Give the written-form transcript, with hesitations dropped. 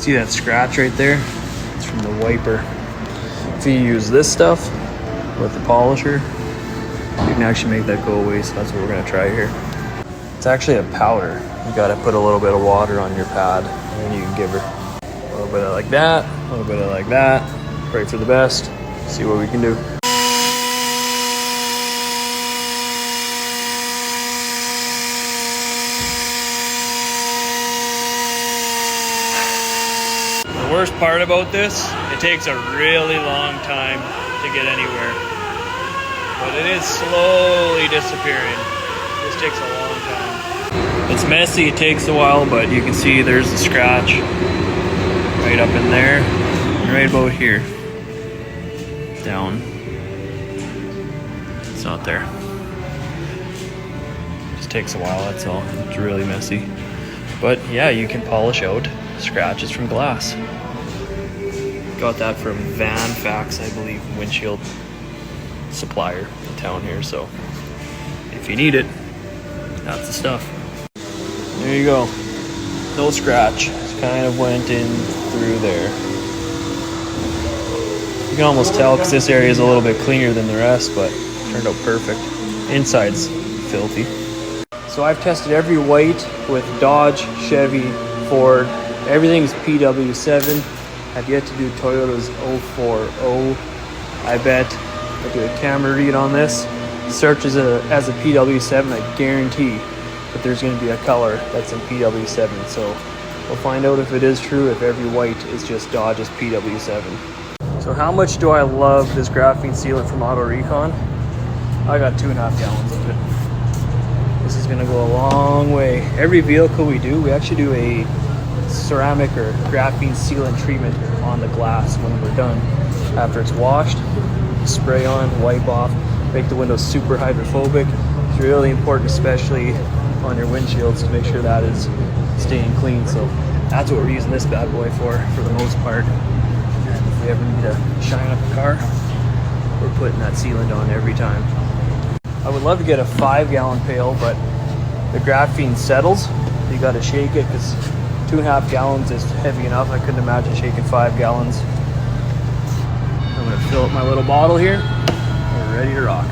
See that scratch right there? It's from the wiper. If you use this stuff with the polisher, you can actually make that go away, so that's what we're gonna try here. It's actually a powder. You gotta put a little bit of water on your pad, and then you can give her a little bit of like that, a little bit of like that. Pray for the best. See what we can do. The worst part about this, it takes a really long time to get anywhere. But it is slowly disappearing. This takes a long time. It's messy, it takes a while, but you can see there's a scratch right up in there, and right about here. Down. It's not there. Just takes a while, that's all. It's really messy. But yeah, you can polish out scratches from glass. Got that from Van Fax, I believe, windshield supplier in town here. So if you need it, that's the stuff. There you go. No scratch. Just kind of went in through there. You can almost tell because this area is a little bit cleaner than the rest, but it turned out perfect. Inside's filthy. So I've tested every white with Dodge, Chevy, Ford. Everything's PW7. I've yet to do Toyota's 040. I bet I'll do a camera read on this. Search as a PW7, I guarantee that there's going to be a color that's in PW7. So we'll find out if it is true, if every white is just Dodge's PW7. So how much do I love this graphene sealant from Auto Recon? I got 2.5 gallons of it. This is going to go a long way. Every vehicle we do, we actually do a ceramic or graphene sealant treatment on the glass when we're done. After it's washed, spray on, wipe off, make the windows super hydrophobic. It's really important, especially on your windshields, to make sure that is staying clean. So that's what we're using this bad boy for the most part. And if we ever need to shine up a car, we're putting that sealant on every time. I would love to get a 5-gallon pail, but the graphene settles. You got to shake it because 2.5 gallons is heavy enough. I couldn't imagine shaking 5 gallons. I'm gonna fill up my little bottle here. We're ready to rock.